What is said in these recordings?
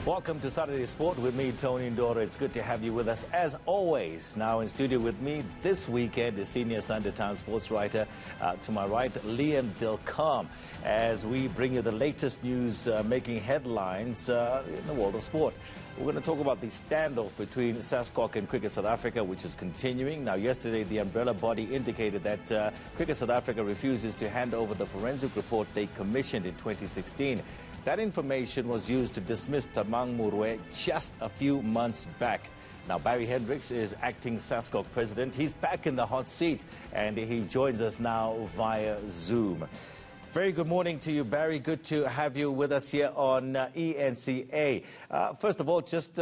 Welcome to Saturday Sport with me, Tony Ndoro. It's good to have you with us as always. Now in studio with me this weekend is senior Sunday Times sports writer to my right, Liam Dilcom, as we bring you the latest news making headlines in the world of sport. We're going to talk about the standoff between Sascoc and Cricket South Africa, which is continuing. Now, yesterday, the umbrella body indicated that Cricket South Africa refuses to hand over the forensic report they commissioned in 2016. That information was used to dismiss Thabang Moroe just a few months back. Now, Barry Hendricks is acting Sascoc president. He's back in the hot seat, and he joins us now via Zoom. Very good morning to you, Barry. Good to have you with us here on ENCA. First of all, just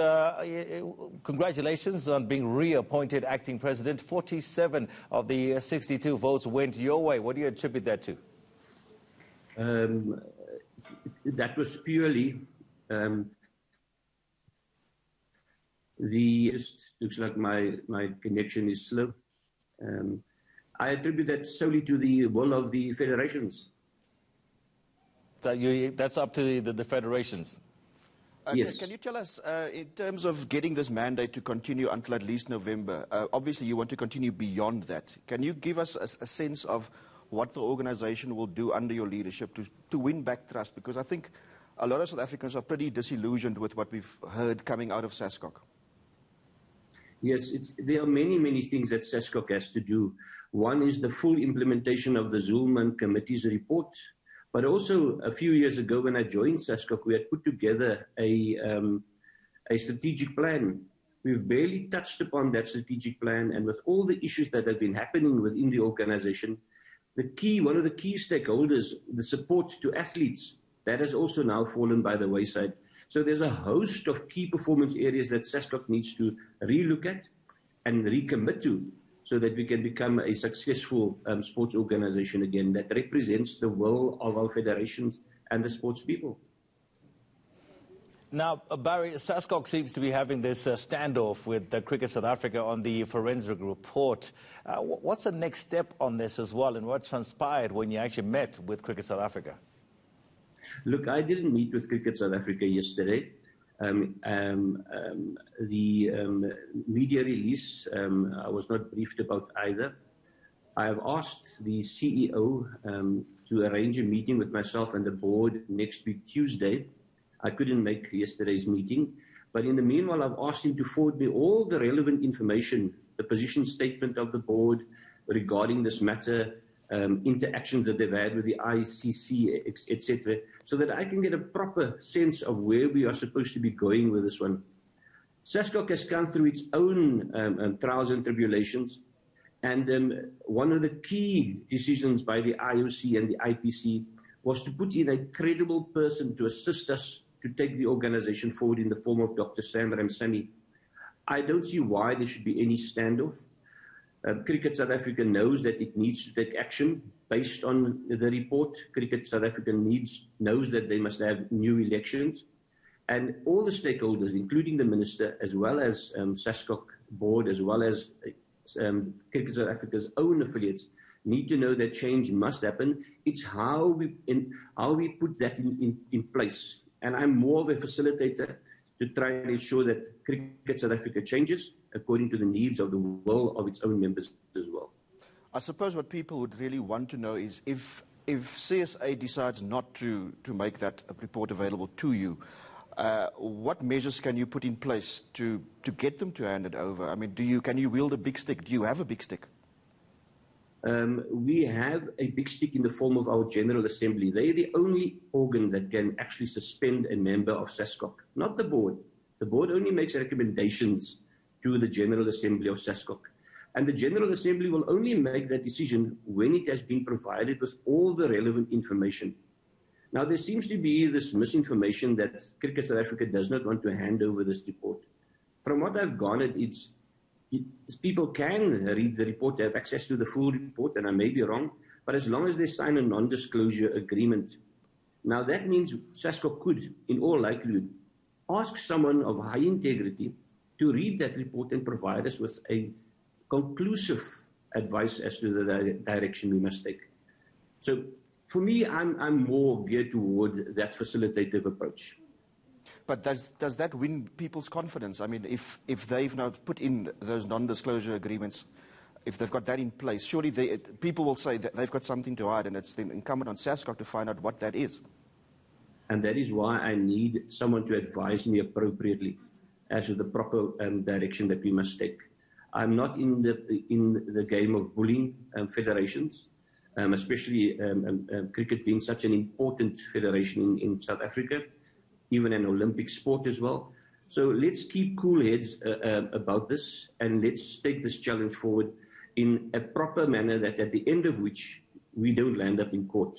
congratulations on being reappointed acting president. 47 of the 62 votes went your way. What do you attribute that to? That was purely looks like my connection is slow. I attribute that solely to the will of the federations. So that's up to the federations. Yes. Can you tell us, in terms of getting this mandate to continue until at least November, obviously you want to continue beyond that. Can you give us a sense of what the organization will do under your leadership to win back trust? Because I think a lot of South Africans are pretty disillusioned with what we've heard coming out of Sascoc. Yes, there are many things that Sascoc has to do. One is the full implementation of the Zulman Committee's report. But also, a few years ago when I joined Sascoc, we had put together a strategic plan. We've barely touched upon that strategic plan, and with all the issues that have been happening within the organization, one of the key stakeholders, the support to athletes, that has also now fallen by the wayside. So there's a host of key performance areas that Sascoc needs to relook at and recommit to, so that we can become a successful sports organization again that represents the will of our federations and the sports people. Now, Barry, Sascoc seems to be having this standoff with Cricket South Africa on the forensic report. What's the next step on this as well, and what transpired when you actually met with Cricket South Africa? Look, I didn't meet with Cricket South Africa yesterday. The media release, I was not briefed about either. I have asked the CEO to arrange a meeting with myself and the board next week, Tuesday. I couldn't make yesterday's meeting, but in the meanwhile, I've asked him to forward me all the relevant information, the position statement of the board regarding this matter, interactions that they've had with the ICC, etc., so that I can get a proper sense of where we are supposed to be going with this one. Sascoc has gone through its own trials and tribulations, and one of the key decisions by the IOC and the IPC was to put in a credible person to assist us to take the organization forward in the form of Dr. Sam Ramsamy. I don't see why there should be any standoff. Cricket South Africa knows that it needs to take action based on the report. Cricket South Africa knows that they must have new elections. And all the stakeholders, including the minister, as well as Sascoc board, as well as Cricket South Africa's own affiliates, need to know that change must happen. It's how we put that in place. And I'm more of a facilitator to try and ensure that Cricket South Africa changes according to the needs of the will of its own members as well. I suppose what people would really want to know is if CSA decides not to make that report available to you, what measures can you put in place to get them to hand it over? I mean, can you wield a big stick? Do you have a big stick? We have a big stick in the form of our General Assembly. They're the only organ that can actually suspend a member of Sascoc, not the board. The board only makes recommendations to the General Assembly of Sascoc. And the General Assembly will only make that decision when it has been provided with all the relevant information. Now, there seems to be this misinformation that Cricket South Africa does not want to hand over this report. From what I've garnered, people can read the report, they have access to the full report, and I may be wrong, but as long as they sign a non-disclosure agreement. Now, that means Sascoc could, in all likelihood, ask someone of high integrity to read that report and provide us with a conclusive advice as to the direction we must take. So for me, I'm more geared toward that facilitative approach. But does that win people's confidence? I mean, if they've now put in those non-disclosure agreements, if they've got that in place, surely people will say that they've got something to hide, and it's then incumbent on Sascoc to find out what that is. And that is why I need someone to advise me appropriately as to the proper direction that we must take. I'm not in the game of bullying federations, especially cricket being such an important federation in South Africa, even an Olympic sport as well. So let's keep cool heads about this, and let's take this challenge forward in a proper manner, that at the end of which we don't land up in court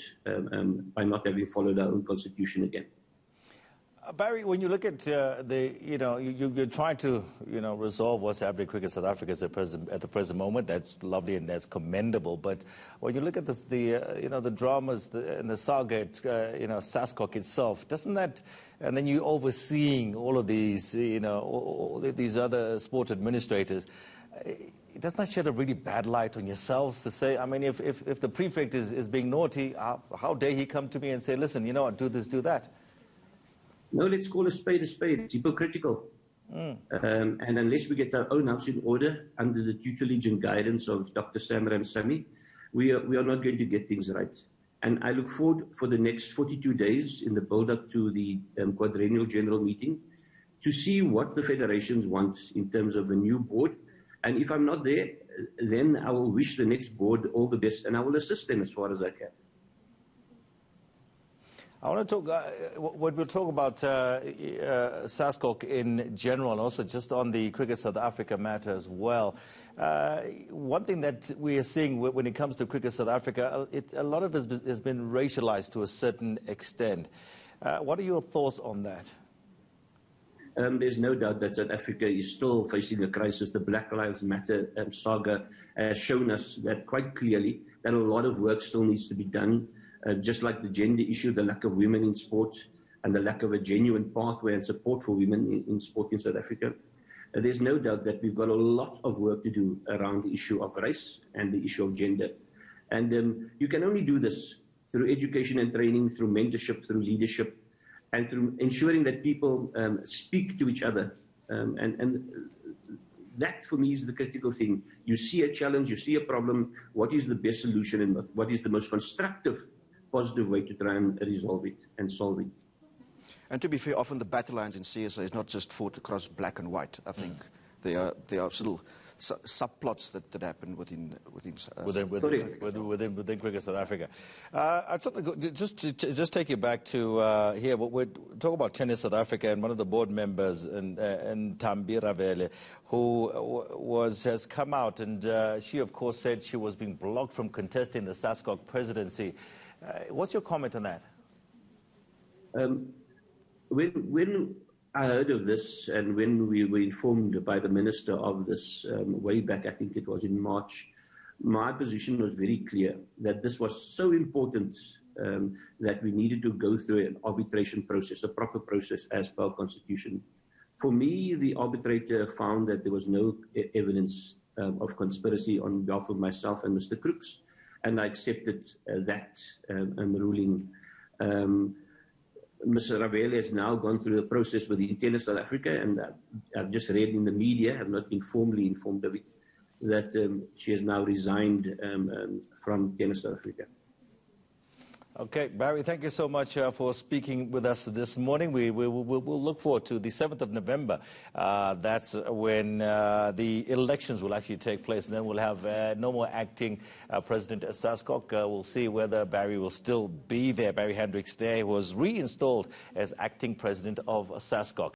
by not having followed our own constitution again. Barry, when you look at you're trying to resolve what's happening in cricket South Africa at the present moment. That's lovely and that's commendable. But when you look at the dramas and the saga at Sascoc itself, doesn't that, and then you overseeing all of these all these other sport administrators, doesn't that shed a really bad light on yourselves to say, I mean, if the prefect is being naughty, how dare he come to me and say, listen, do this, do that? No, let's call a spade a spade. It's hypocritical. And unless we get our own house in order under the tutelage and guidance of Dr. Sam Ramsamy, we are not going to get things right. And I look forward for the next 42 days in the build-up to the quadrennial general meeting to see what the federations want in terms of a new board. And if I'm not there, then I will wish the next board all the best, and I will assist them as far as I can. I want to talk, we'll talk about Sascoc in general, and also just on the Cricket South Africa matter as well. One thing that we are seeing when it comes to Cricket South Africa, a lot of it has been racialized to a certain extent. What are your thoughts on that? There's no doubt that South Africa is still facing a crisis. The Black Lives Matter saga has shown us that quite clearly, that a lot of work still needs to be done, just like the gender issue, the lack of women in sport, and the lack of a genuine pathway and support for women in sport in South Africa. There's no doubt that we've got a lot of work to do around the issue of race and the issue of gender. And you can only do this through education and training, through mentorship, through leadership, and through ensuring that people speak to each other. And that, for me, is the critical thing. You see a challenge, you see a problem, what is the best solution and what is the most constructive, positive way to try and resolve it and solve it. And to be fair, often the battle lines in CSA is not just fought across black and white. I think there are still subplots that happen within Cricket South Africa. I'd just take you back to here. We're talking about Tennis South Africa, and one of the board members, and Thabang Moroe, who has come out, and she of course said she was being blocked from contesting the Sascoc presidency. What's your comment on that? When I heard of this, and when we were informed by the minister of this way back, I think it was in March, my position was very clear that this was so important that we needed to go through an arbitration process, a proper process as per our constitution. For me, the arbitrator found that there was no evidence of conspiracy on behalf of myself and Mr. Crooks, and I accepted that ruling. Mr. Ravele has now gone through the process within Tennis South Africa, and I've just read in the media, have not been formally informed of it, that she has now resigned from Tennis South Africa. Okay, Barry, thank you so much for speaking with us this morning. We'll look forward to the 7th of November. That's when the elections will actually take place, and then we'll have no more acting president at Sascoc. We'll see whether Barry will still be there. Barry Hendricks there was reinstalled as acting president of Sascoc.